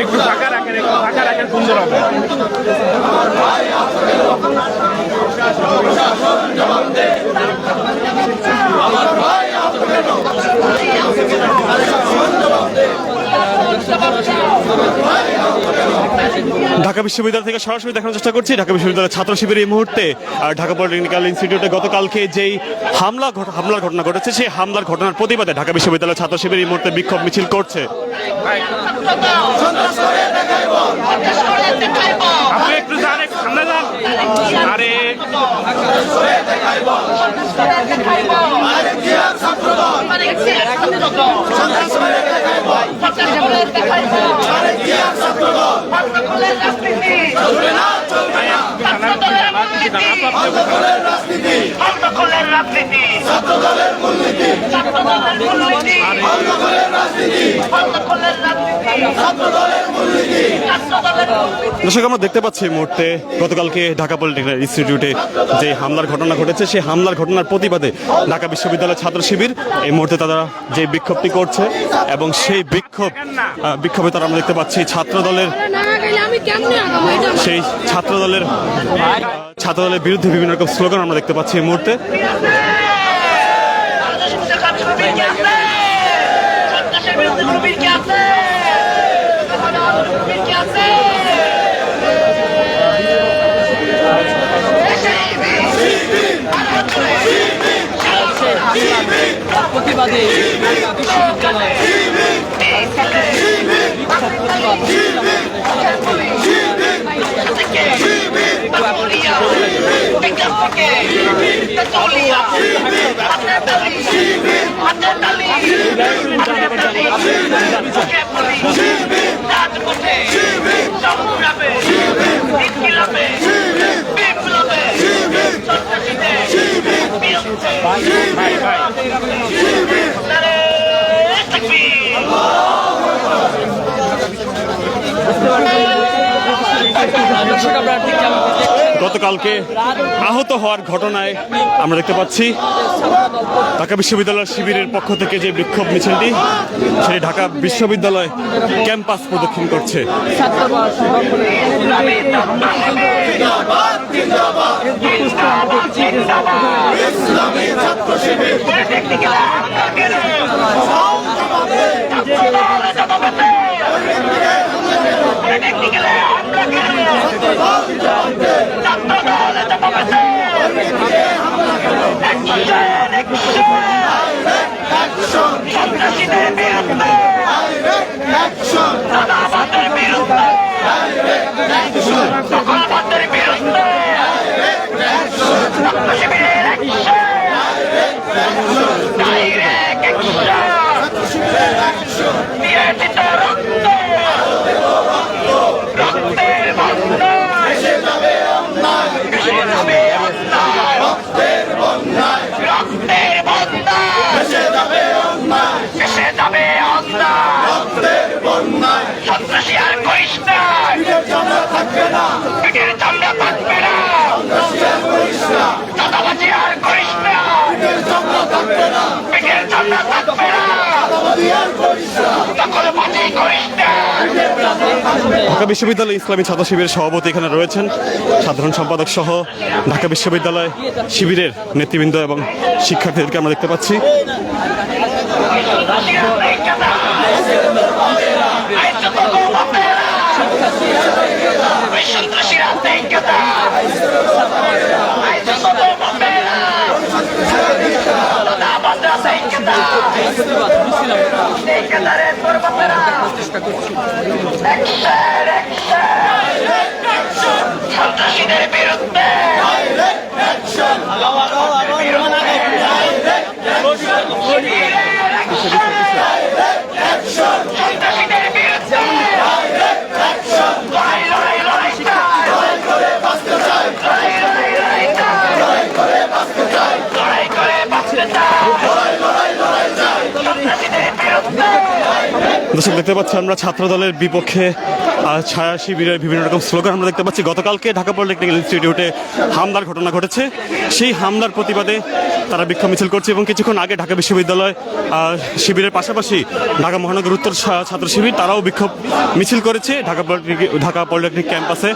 একটু ফাঁকা রাখেন সুন্দর হবে। ঢাকা বিশ্ববিদ্যালয় থেকে সরাসরি দেখানোর চেষ্টা করছি ঢাকা বিশ্ববিদ্যালয়ের ছাত্র শিবির এই মুহূর্তে ঢাকা পলিটেকনিক্যাল ইনস্টিটিউটে গতকালকে যেই হামলার ঘটনা ঘটেছে সেই হামলার ঘটনার প্রতিবাদে ঢাকা বিশ্ববিদ্যালয়ের ছাত্র শিবির এই মুহূর্তে বিক্ষোভ মিছিল করছে। আপনি একটু সামনে যান। আরে দর্শক, আমরা দেখতে পাচ্ছি এই মুহূর্তে গতকালকে ঢাকা পলিটেকনিক্যাল ইনস্টিটিউটে যে হামলার ঘটনা ঘটেছে সেই হামলার ঘটনার প্রতিবাদে ঢাকা বিশ্ববিদ্যালয়ের ছাত্র শিবির এই মুহূর্তে তারা যে বিক্ষোভটি করছে এবং সেই বিক্ষোভে তারা আমরা দেখতে পাচ্ছি সেই ছাত্রদলের বিরুদ্ধে বিভিন্ন রকম স্লোগান আমরা দেখতে পাচ্ছি এই মুহূর্তে। প্রতিবাদে গতকালকে আহত হওয়ার ঘটনায় আমরা দেখতে পাচ্ছি ঢাকা বিশ্ববিদ্যালয় শিবিরের পক্ষ থেকে যে বিক্ষোভ মিছিলটি সেটি ঢাকা বিশ্ববিদ্যালয় ক্যাম্পাস প্রদক্ষিণ করছে। ঢাকা বিশ্ববিদ্যালয় ইসলামী ছাত্র শিবিরের সভাপতি এখানে রয়েছেন, সাধারণ সম্পাদক সহ ঢাকা বিশ্ববিদ্যালয় শিবিরের নেতৃবৃন্দ এবং শিক্ষার্থীদেরকে আমরা দেখতে পাচ্ছি। সন্ত্রাসীদের বিরুদ্ধে দর্শক, দেখতে পাচ্ছি আমরা ছাত্র দলের বিপক্ষে ছায়া শিবিরের বিভিন্ন রকম স্লোগান আমরা দেখতে পাচ্ছি। গতকালকে ঢাকা পলিটেকনিক্যাল ইনস্টিটিউটে হামলার ঘটনা ঘটেছে, সেই হামলার প্রতিবাদে তারা বিক্ষোভ মিছিল করছে এবং কিছুক্ষণ আগে ঢাকা বিশ্ববিদ্যালয় শিবিরের পাশাপাশি ঢাকা মহানগর উত্তর ছাত্র শিবির তারাও বিক্ষোভ মিছিল করেছে ঢাকা পলিটেকনিক ক্যাম্পাসে।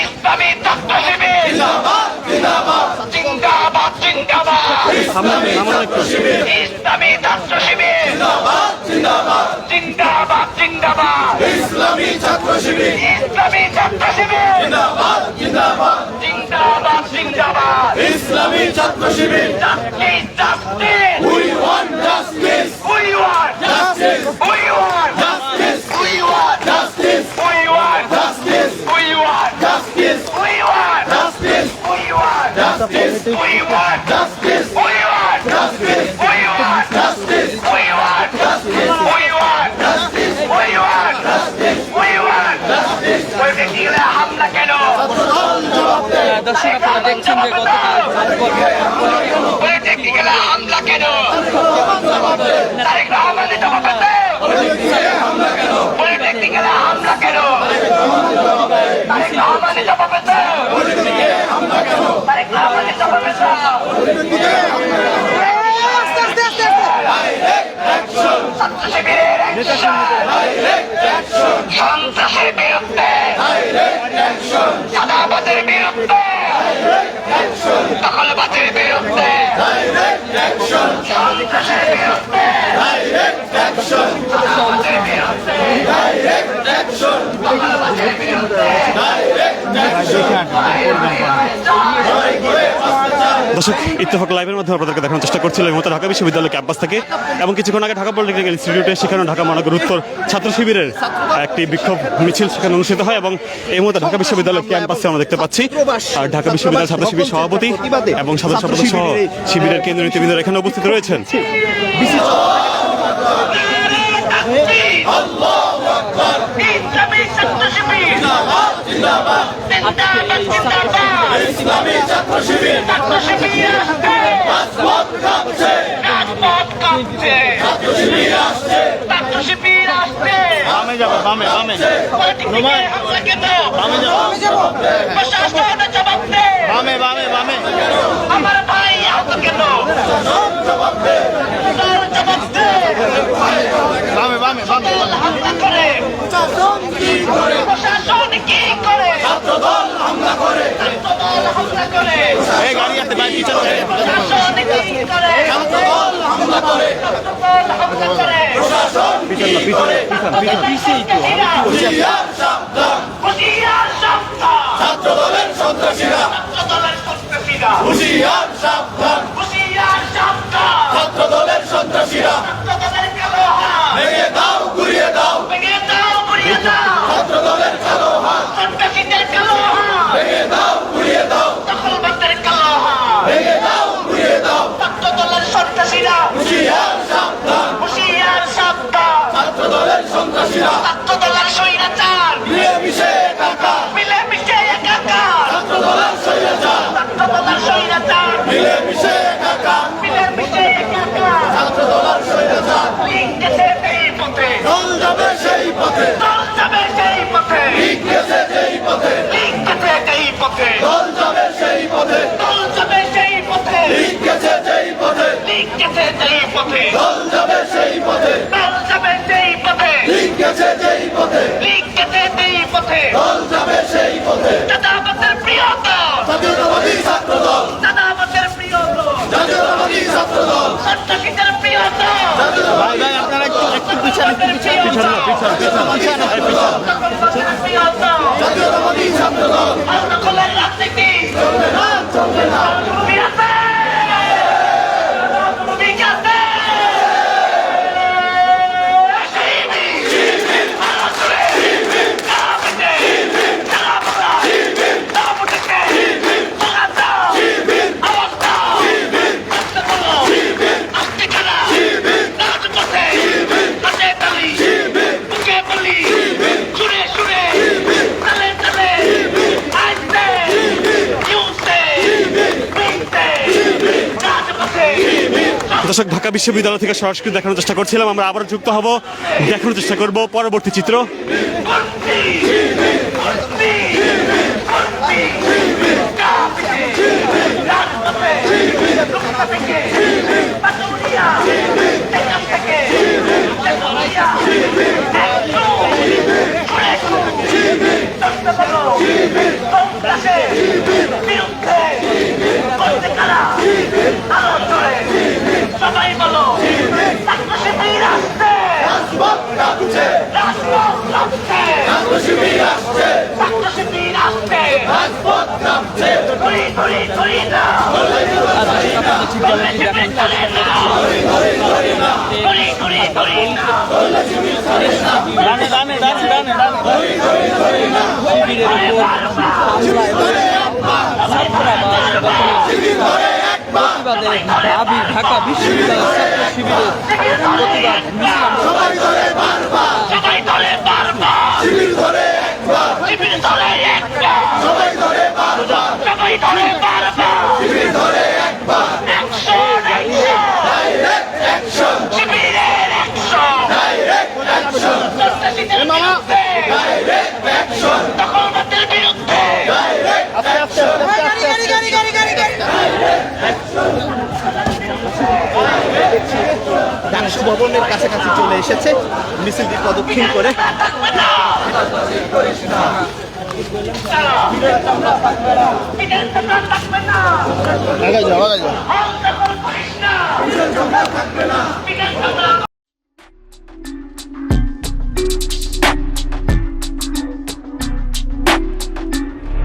ইসলামী ছাত্র শিবির জিন্দাবাদ জিন্দাবাদ জিন্দাবাদ জিন্দাবাদ ইসলামী ছাত্র শিবির We want justice. We want justice. We want justice. We want justice. We want justice. We want justice. We want justice. We want justice. We want justice. We want justice. We want justice. We want justice. We want justice. We want justice. We want justice. ওই ব্যক্তিরা হামলা কেন? দর্শক আপনারা দেখছেন যে গতকাল ওই ব্যক্তিরা হামলা কেন? তারেক রহমানের জবাব আছে। ওই ব্যক্তিরা হামলা কেন? তারেক রহমানের জবাব আছে। তারেক রহমানের জবাব আছে। ছাত্র শিবিরের সন্ত্রাসের বিরুদ্ধে, চাঁদাবাজের বিরুদ্ধে, দখলবাজের বিরুদ্ধে, সন্ত্রাসের বিরুদ্ধে, চাঁদাবাজের বিরুদ্ধে, দখলবাজের বিরুদ্ধে। দর্শক, ইত্তেফাক লাইভের মাধ্যমে আপনাদেরকে দেখানোর চেষ্টা করছিল এই মুহূর্তে ঢাকা বিশ্ববিদ্যালয় ক্যাম্পাস থেকে, এবং কিছুক্ষণ আগে ঢাকা পলিটেকনিক্যাল ইনস্টিটিউটে সেখানে ঢাকা মহানগর উত্তর ছাত্র শিবিরের একটি বিক্ষোভ মিছিল সেখানে অনুষ্ঠিত হয়। এবং এই মুহূর্তে ঢাকা বিশ্ববিদ্যালয় ক্যাম্পাসে আমরা দেখতে পাচ্ছি আর ঢাকা বিশ্ববিদ্যালয় ছাত্র শিবির সভাপতি এবং সাধারণ সম্পাদক সহ শিবিরের কেন্দ্রীয় নেতৃবৃন্দ এখানে উপস্থিত রয়েছেন। ইসলামী ছাত্র শিবির ছাত্র শিবির আসছে, রাজপথ কাঁপছে, রাজপথ কাঁপছে, ছাত্র শিবির আসছে, ছাত্র শিবির আসছে। বামে যাবে, বামে বামে পলিটিক্যাল হামলা কেন? বামে যাব, প্রশাসনের জবাব দে। বামে বামে বামে আমার ভাই আহত কেন? জবাব দে, জবাব দে। বামে বামে বামে হামলা করে, প্রশাসন কি করে? প্রশাসন কি করে? ছাত্রদল হামলা করে, ছাত্রদল হামলা করে। এই গাড়ি আছে ভাই, পিছনে প্রশাসন কি করে? ছাত্রদল হামলা করে, ছাত্রদল হামলা করে। প্রশাসন পিছনে পিছনে পিছনেই তো হুঁশিয়ার সাবধান, হুঁশিয়ার সাবধান। ছাত্রদলের সন্ত্রাসীরা, ছাত্রদলের সন্ত্রাসীরা, হুঁশিয়ার সাবধান, হুঁশিয়ার সাবধান। ছাত্রদলের সন্ত্রাসীরা, ছাত্রদলের কালো হাত ভেঙে দাও, গুড়িয়ে দাও, ভেঙে দাও, গুড়িয়ে দাও। ছাত্রদলের কালো হাত, সন্ত্রাসীদের কালো হাত ভেঙে দাও, গুড়িয়ে দাও, দখলবাজদের কালো হাত ভেঙে দাও, গুড়িয়ে দাও। ছাত্রদলের সন্ত্রাসীরা, হুঁশিয়ার সাবধান, হুঁশিয়ার সাবধান। ছাত্রদলের সন্ত্রাসীরা, ছাত্রদলের স্বৈরাচার মিলেমিশে একাকার, মিলেমিশে একাকার। ছাত্রদলের স্বৈরাচার, ছাত্রদলের স্বৈরাচার মিলেমিশে একাকার, মিলেমিশে একাকার। ছাত্রদলের স্বৈরাচার লিঙ্ক গেছে সেই পথে, দল যাবে সেই পথে, দল যাবে সেই পথে, লিঙ্ক গেছে সেই পথে, লিঙ্ক গেছে সেই পথে, দল যাবে সেই পথে, দল যাবে সেই পথে, লিঙ্ক গেছে সেই পথে, লিঙ্ক গেছে সেই পথে, দল যাবে সেই পথে, দল যাবে সেই পথে, লিঙ্ক গেছে সেই পথে, লিঙ্ক গেছে সেই পথে, দল যাবে সেই পথে। দাদা আমাদের প্রিয় দল, জাতীয়তাবাদী ছাত্র দল, দাদা আমাদের প্রিয় দল, জাতীয়তাবাদী ছাত্র দল, সন্ত্রাসীদের প্রিয় দল। ভাই ভাই আপনারা একটু পিছনে পিছনে পিছনে প্রিয় দল, জাতীয়তাবাদী ছাত্র দল। দখলের রাজনীতি চলবে না, চলবে না। সুরে সুরে, তালে তালে দর্শক, ঢাকা বিশ্ববিদ্যালয় থেকে সরাসরি দেখানোর চেষ্টা করছিলাম, আমরা আবার যুক্ত হব, দেখানোর চেষ্টা করব পরবর্তী চিত্র। সবাই বলো ছাত্র শিবির আসছে, ছাত্র শিবির আসছে, ধরি না, শিবিরের উপর ছাত্ররা প্রতিবাদে দাবি ঢাকা বিশ্ববিদ্যালয় ছাত্র শিবিরের প্রতিবাদ মিছিল সবাই ধরে বারবার, শিবির ধরে একবার, শিবির ধরে একবার, অ্যাকশন, শিবিরের অ্যাকশন, দখলবাদের বিরুদ্ধে, ডাকসু ভবনের কাছাকাছি চলে এসেছে মিছিলটি প্রদক্ষিণ করে। বিদেশ থাকবে না, আগাই যাও, আগাই যাও।